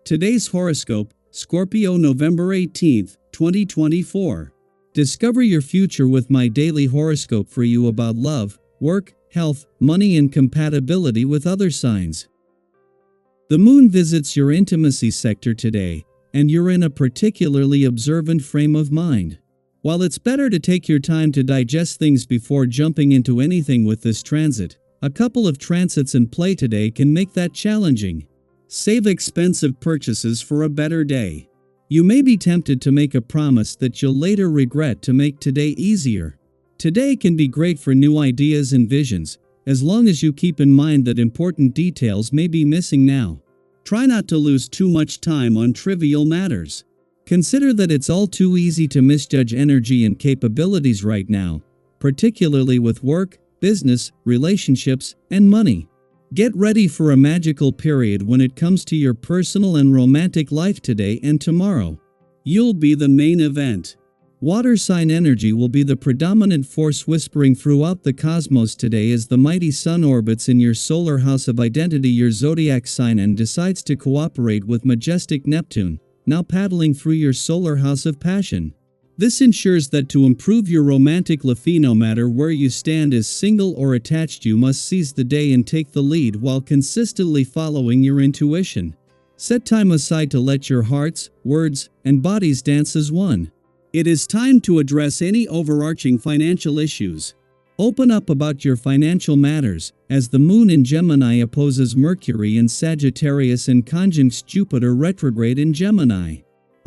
Today's horoscope, Scorpio November 18th, 2024. Discover your future with my daily horoscope for you about love, work, health, money and compatibility with other signs. The moon visits your intimacy sector today, and you're in a particularly observant frame of mind. While it's better to take your time to digest things before jumping into anything with this transit, a couple of transits in play today can make that challenging. Save expensive purchases for a better day. You may be tempted to make a promise that you'll later regret to make today easier. Today can be great for new ideas and visions, as long as you keep in mind that important details may be missing now. Try not to lose too much time on trivial matters. Consider that it's all too easy to misjudge energy and capabilities right now, particularly with work, business, relationships, and money. Get ready for a magical period when it comes to your personal and romantic life today and tomorrow. You'll be the main event. Water sign energy will be the predominant force whispering throughout the cosmos today as the mighty sun orbits in your solar house of identity, your zodiac sign, and decides to cooperate with majestic Neptune, now paddling through your solar house of passion. This ensures that to improve your romantic life, no matter where you stand as single or attached, you must seize the day and take the lead while consistently following your intuition. Set time aside to let your hearts, words, and bodies dance as one. It is time to address any overarching financial issues. Open up about your financial matters, as the moon in Gemini opposes Mercury in Sagittarius and conjuncts Jupiter retrograde in Gemini.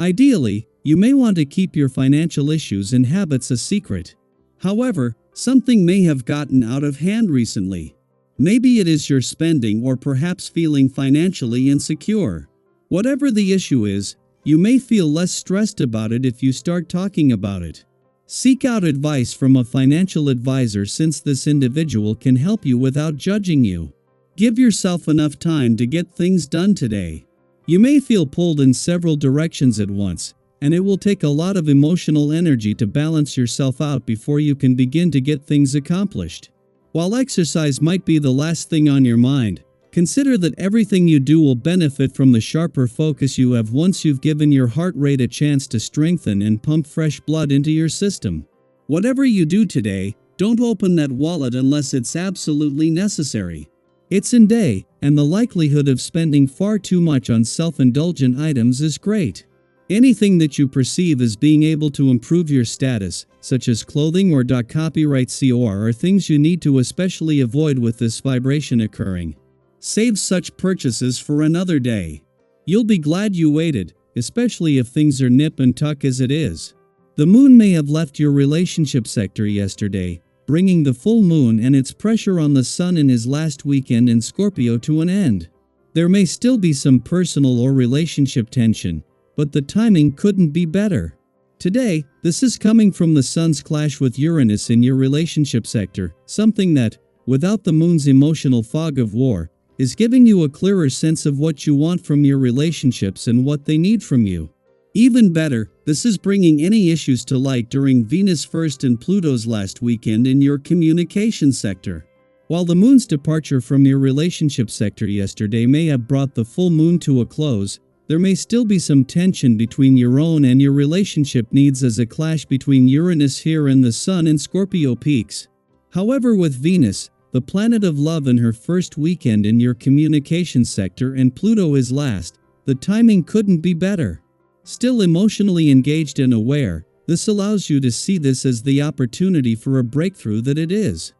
Ideally, you may want to keep your financial issues and habits a secret. However, something may have gotten out of hand recently. Maybe it is your spending or perhaps feeling financially insecure. Whatever the issue is, you may feel less stressed about it if you start talking about it. Seek out advice from a financial advisor, since this individual can help you without judging you. Give yourself enough time to get things done today. You may feel pulled in several directions at once, and it will take a lot of emotional energy to balance yourself out before you can begin to get things accomplished. While exercise might be the last thing on your mind, consider that everything you do will benefit from the sharper focus you have once you've given your heart rate a chance to strengthen and pump fresh blood into your system. Whatever you do today, don't open that wallet unless it's absolutely necessary. It's in day, and the likelihood of spending far too much on self-indulgent items is great. Anything that you perceive as being able to improve your status, such as clothing or copyright COR, are things you need to especially avoid with this vibration occurring. Save such purchases for another day. You'll be glad you waited, especially if things are nip and tuck as it is. The moon may have left your relationship sector yesterday, bringing the full moon and its pressure on the sun in his last weekend in Scorpio to an end. There may still be some personal or relationship tension, but the timing couldn't be better. Today, this is coming from the sun's clash with Uranus in your relationship sector, something that, without the moon's emotional fog of war, is giving you a clearer sense of what you want from your relationships and what they need from you. Even better, this is bringing any issues to light during Venus first and Pluto's last weekend in your communication sector. While the moon's departure from your relationship sector yesterday may have brought the full moon to a close, there may still be some tension between your own and your relationship needs as a clash between Uranus here and the Sun in Scorpio peaks. However, with Venus, the planet of love, in her first weekend in your communication sector and Pluto is last, the timing couldn't be better. Still emotionally engaged and aware, this allows you to see this as the opportunity for a breakthrough that it is.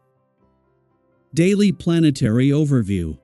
Daily Planetary Overview.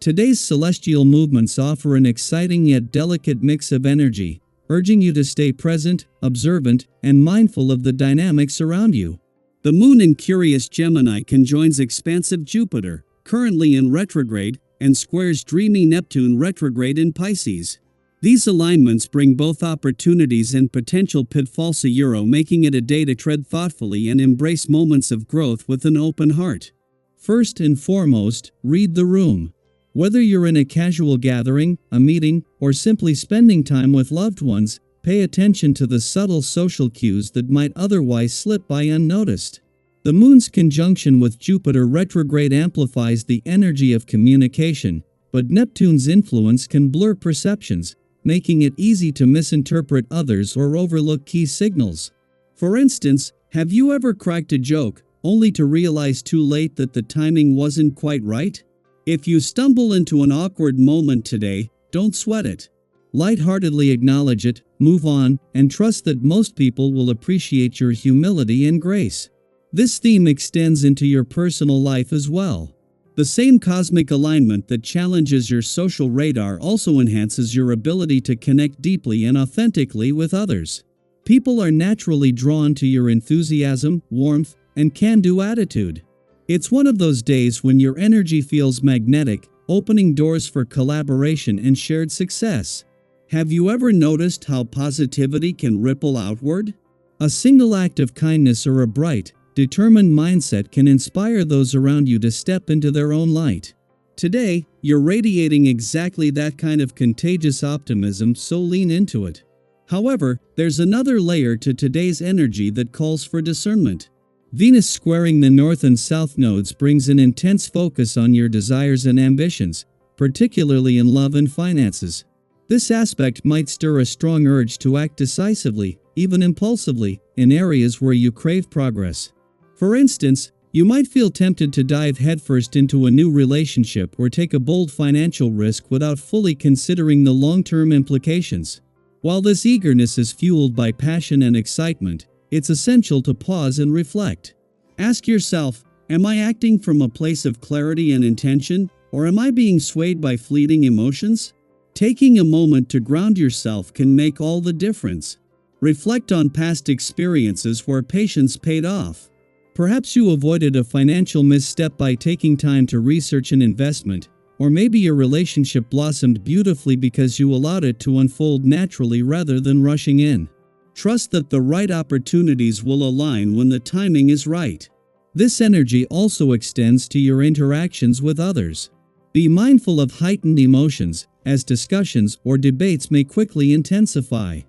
Today's celestial movements offer an exciting yet delicate mix of energy, urging you to stay present, observant, and mindful of the dynamics around you. The moon in curious Gemini conjoins expansive Jupiter, currently in retrograde, and squares dreamy Neptune retrograde in Pisces. These alignments bring both opportunities and potential pitfalls, making it a day to tread thoughtfully and embrace moments of growth with an open heart. First and foremost, read the room. Whether you're in a casual gathering, a meeting, or simply spending time with loved ones, pay attention to the subtle social cues that might otherwise slip by unnoticed. The moon's conjunction with Jupiter retrograde amplifies the energy of communication, but Neptune's influence can blur perceptions, making it easy to misinterpret others or overlook key signals. For instance, have you ever cracked a joke, only to realize too late that the timing wasn't quite right? If you stumble into an awkward moment today, don't sweat it. Lightheartedly acknowledge it, move on, and trust that most people will appreciate your humility and grace. This theme extends into your personal life as well. The same cosmic alignment that challenges your social radar also enhances your ability to connect deeply and authentically with others. People are naturally drawn to your enthusiasm, warmth, and can-do attitude. It's one of those days when your energy feels magnetic, opening doors for collaboration and shared success. Have you ever noticed how positivity can ripple outward? A single act of kindness or a bright, determined mindset can inspire those around you to step into their own light. Today, you're radiating exactly that kind of contagious optimism, so lean into it. However, there's another layer to today's energy that calls for discernment. Venus squaring the north and south nodes brings an intense focus on your desires and ambitions, particularly in love and finances. This aspect might stir a strong urge to act decisively, even impulsively, in areas where you crave progress. For instance, you might feel tempted to dive headfirst into a new relationship or take a bold financial risk without fully considering the long-term implications. While this eagerness is fueled by passion and excitement, it's essential to pause and reflect. Ask yourself, am I acting from a place of clarity and intention, or am I being swayed by fleeting emotions? Taking a moment to ground yourself can make all the difference. Reflect on past experiences where patience paid off. Perhaps you avoided a financial misstep by taking time to research an investment, or maybe your relationship blossomed beautifully because you allowed it to unfold naturally rather than rushing in. Trust that the right opportunities will align when the timing is right. This energy also extends to your interactions with others. Be mindful of heightened emotions, as discussions or debates may quickly intensify.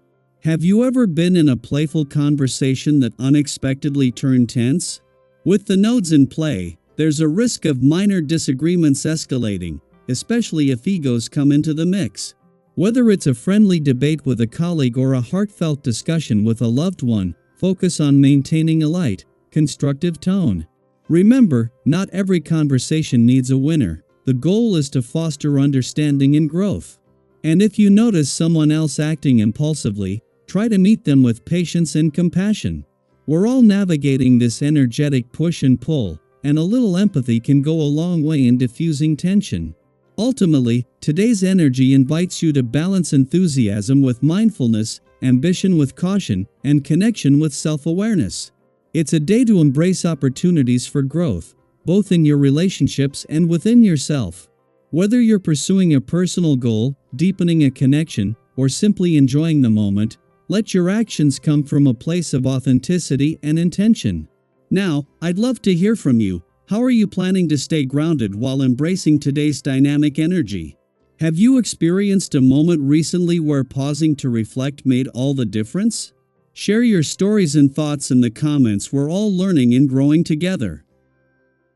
Have you ever been in a playful conversation that unexpectedly turned tense? With the nodes in play, there's a risk of minor disagreements escalating, especially if egos come into the mix. Whether it's a friendly debate with a colleague or a heartfelt discussion with a loved one, focus on maintaining a light, constructive tone. Remember, not every conversation needs a winner. The goal is to foster understanding and growth. And if you notice someone else acting impulsively, try to meet them with patience and compassion. We're all navigating this energetic push and pull, and a little empathy can go a long way in diffusing tension. Ultimately, today's energy invites you to balance enthusiasm with mindfulness, ambition with caution, and connection with self-awareness. It's a day to embrace opportunities for growth, both in your relationships and within yourself. Whether you're pursuing a personal goal, deepening a connection, or simply enjoying the moment, let your actions come from a place of authenticity and intention. Now, I'd love to hear from you. How are you planning to stay grounded while embracing today's dynamic energy? Have you experienced a moment recently where pausing to reflect made all the difference? Share your stories and thoughts in the comments. We're all learning and growing together.